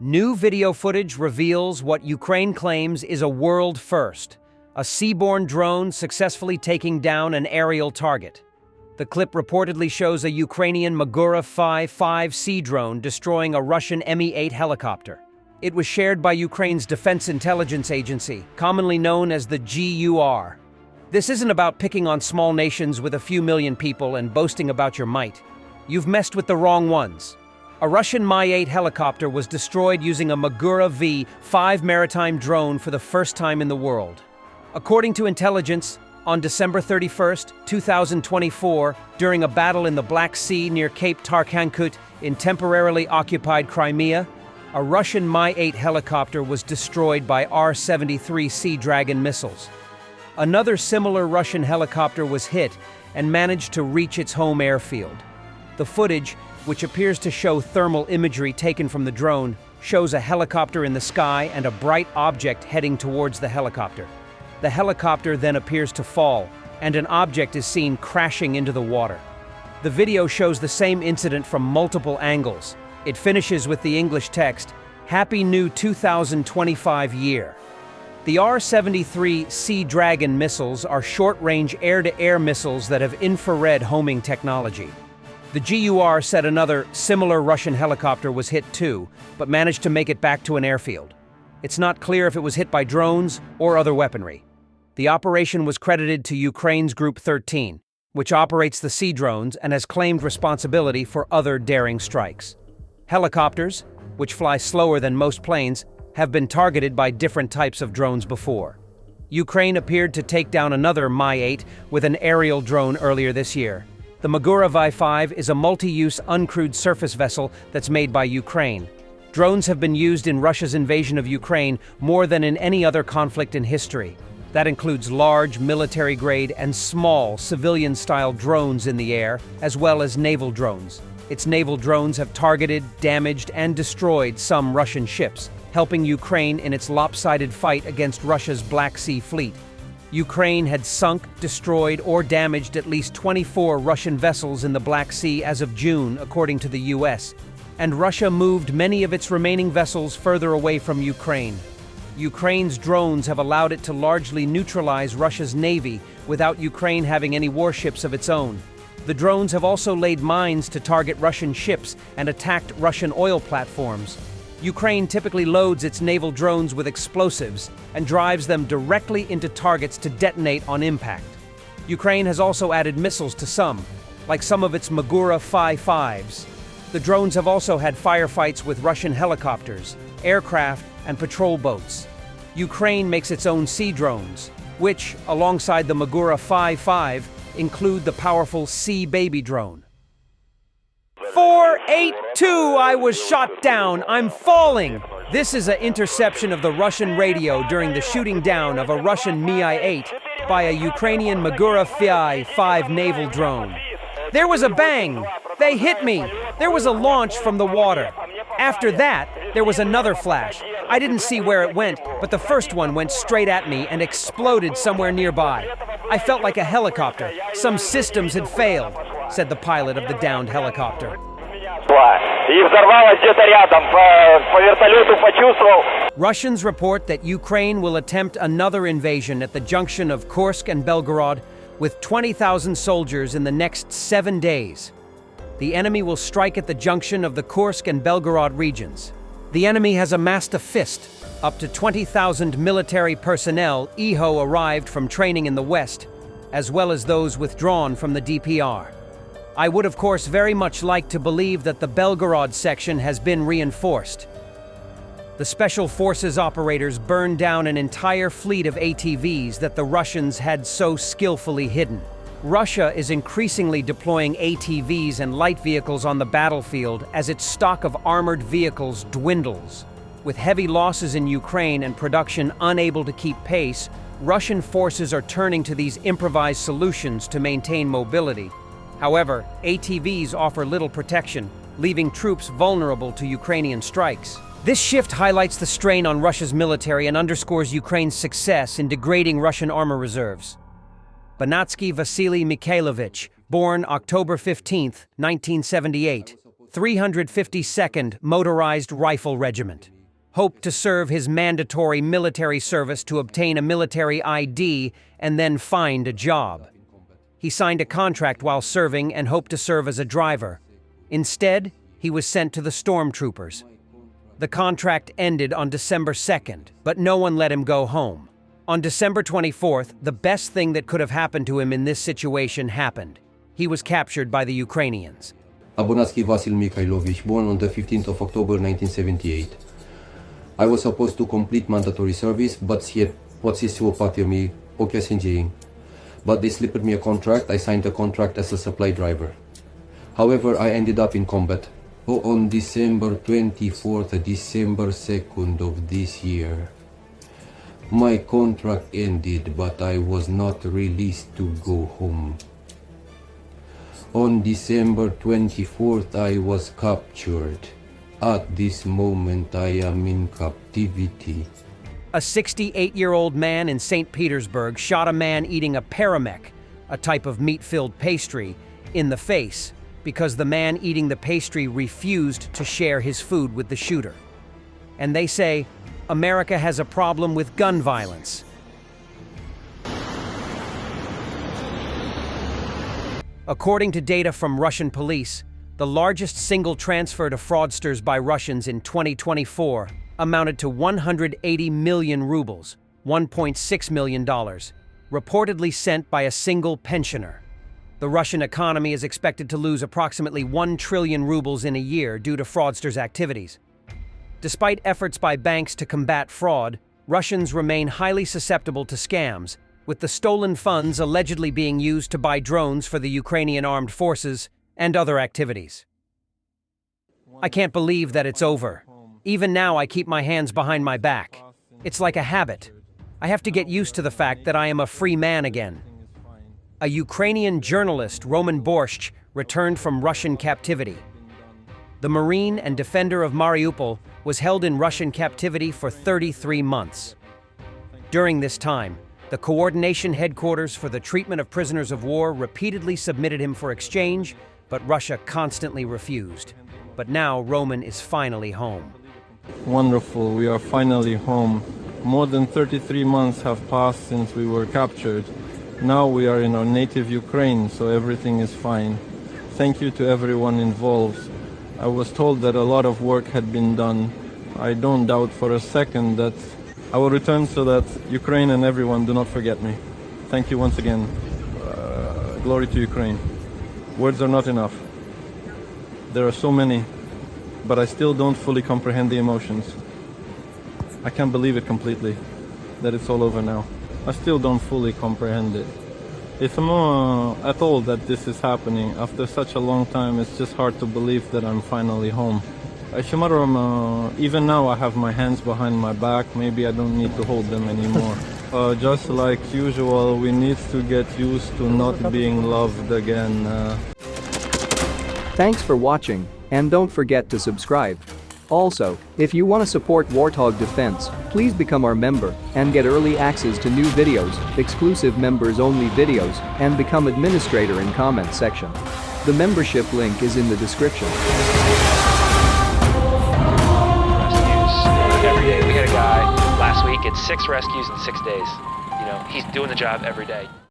New video footage reveals what Ukraine claims is a world first, a seaborne drone successfully taking down an aerial target. The clip reportedly shows a Ukrainian Magura 5-5C drone destroying a Russian Mi-8 helicopter. It was shared by Ukraine's Defense Intelligence Agency, commonly known as the GUR. This isn't about picking on small nations with a few million people and boasting about your might. You've messed with the wrong ones. A Russian Mi-8 helicopter was destroyed using a Magura V-5 maritime drone for the first time in the world. According to intelligence, on December 31, 2024, during a battle in the Black Sea near Cape Tarkhankut in temporarily occupied Crimea, a Russian Mi-8 helicopter was destroyed by R-73 Sea Dragon missiles. Another similar Russian helicopter was hit and managed to reach its home airfield. The footage, which appears to show thermal imagery taken from the drone, shows a helicopter in the sky and a bright object heading towards the helicopter. The helicopter then appears to fall, and an object is seen crashing into the water. The video shows the same incident from multiple angles. It finishes with the English text, "Happy New 2025 Year." The R-73 Sea Dragon missiles are short-range air-to-air missiles that have infrared homing technology. The GUR said another similar Russian helicopter was hit too, but managed to make it back to an airfield. It's not clear if it was hit by drones or other weaponry. The operation was credited to Ukraine's Group 13, which operates the sea drones and has claimed responsibility for other daring strikes. Helicopters, which fly slower than most planes, have been targeted by different types of drones before. Ukraine appeared to take down another Mi-8 with an aerial drone earlier this year. The Magura Vi-5 is a multi-use uncrewed surface vessel that's made by Ukraine. Drones have been used in Russia's invasion of Ukraine more than in any other conflict in history. That includes large, military-grade and small, civilian-style drones in the air, as well as naval drones. Its naval drones have targeted, damaged, and destroyed some Russian ships, helping Ukraine in its lopsided fight against Russia's Black Sea Fleet. Ukraine had sunk, destroyed, or damaged at least 24 Russian vessels in the Black Sea as of June, according to the US, and Russia moved many of its remaining vessels further away from Ukraine. Ukraine's drones have allowed it to largely neutralize Russia's navy without Ukraine having any warships of its own. The drones have also laid mines to target Russian ships and attacked Russian oil platforms. Ukraine typically loads its naval drones with explosives and drives them directly into targets to detonate on impact. Ukraine has also added missiles to some, like some of its Magura 5-5s. The drones have also had firefights with Russian helicopters, aircraft, and patrol boats. Ukraine makes its own sea drones, which, alongside the Magura 5-5, include the powerful Sea Baby drone. 482, I was shot down. I'm falling. This is an interception of the Russian radio during the shooting down of a Russian Mi-8 by a Ukrainian Magura 5 naval drone. There was a bang. They hit me. There was a launch from the water. After that, there was another flash. I didn't see where it went, but the first one went straight at me and exploded somewhere nearby. I felt like a helicopter. Some systems had failed, said the pilot of the downed helicopter. Russians report that Ukraine will attempt another invasion at the junction of Kursk and Belgorod with 20,000 soldiers in the next 7 days. The enemy will strike at the junction of the Kursk and Belgorod regions. The enemy has amassed a fist. Up to 20,000 military personnel arrived from training in the West, as well as those withdrawn from the DPR. I would, of course, very much like to believe that the Belgorod section has been reinforced. The Special Forces operators burned down an entire fleet of ATVs that the Russians had so skillfully hidden. Russia is increasingly deploying ATVs and light vehicles on the battlefield as its stock of armored vehicles dwindles. With heavy losses in Ukraine and production unable to keep pace, Russian forces are turning to these improvised solutions to maintain mobility. However, ATVs offer little protection, leaving troops vulnerable to Ukrainian strikes. This shift highlights the strain on Russia's military and underscores Ukraine's success in degrading Russian armor reserves. Banatsky Vasily Mikhailovich, born October 15, 1978, 352nd Motorized Rifle Regiment. hoped to serve his mandatory military service to obtain a military ID and then find a job. He signed a contract while serving and hoped to serve as a driver. Instead, he was sent to the stormtroopers. The contract ended on December 2nd, but no one let him go home. On December 24th, the best thing that could have happened to him in this situation happened. He was captured by the Ukrainians. Abonatsky Vasil Mikhailovich, born on the 15th of October 1978. I was supposed to complete mandatory service, but but they slipped me a contract. I signed a contract as a supply driver. However, I ended up in combat. On December 24th, December 2nd of this year, my contract ended, but I was not released to go home. On December 24th, I was captured. At this moment, I am in captivity. A 68-year-old man in St. Petersburg shot a man eating a paramek, a type of meat-filled pastry, in the face because the man eating the pastry refused to share his food with the shooter. And they say, America has a problem with gun violence. According to data from Russian police, the largest single transfer to fraudsters by Russians in 2024 amounted to 180 million rubles, $1.6 million, reportedly sent by a single pensioner. The Russian economy is expected to lose approximately 1 trillion rubles in a year due to fraudsters' activities. Despite efforts by banks to combat fraud, Russians remain highly susceptible to scams, with the stolen funds allegedly being used to buy drones for the Ukrainian armed forces and other activities. I can't believe that it's over. Even now, I keep my hands behind my back. It's like a habit. I have to get used to the fact that I am a free man again. A Ukrainian journalist, Roman Borscht, returned from Russian captivity. The Marine and defender of Mariupol was held in Russian captivity for 33 months. During this time, the Coordination Headquarters for the Treatment of Prisoners of War repeatedly submitted him for exchange, but Russia constantly refused. But now Roman is finally home. Wonderful, we are finally home. More than 33 months have passed since we were captured. Now we are in our native Ukraine, so everything is fine. Thank you to everyone involved. I was told that a lot of work had been done. I don't doubt for a second that I will return so that Ukraine and everyone do not forget me. Thank you once again. Glory to Ukraine. Words are not enough. There are so many, but I still don't fully comprehend the emotions. I can't believe it completely, that it's all over now. I still don't fully comprehend it. It's more at all that this is happening. After such a long time, it's just hard to believe that I'm finally home. Even now I have my hands behind my back, maybe I don't need to hold them anymore. Just like usual, we need to get used to not being loved again. Thanks for watching, and don't forget to subscribe. Also, if you want to support Warthog Defense, please become our member and get early access to new videos, exclusive members-only videos, and become administrator in comment section. The membership link is in the description. Rescues every day. We had a guy last week at 6 rescues in 6 days. You know, he's doing the job every day.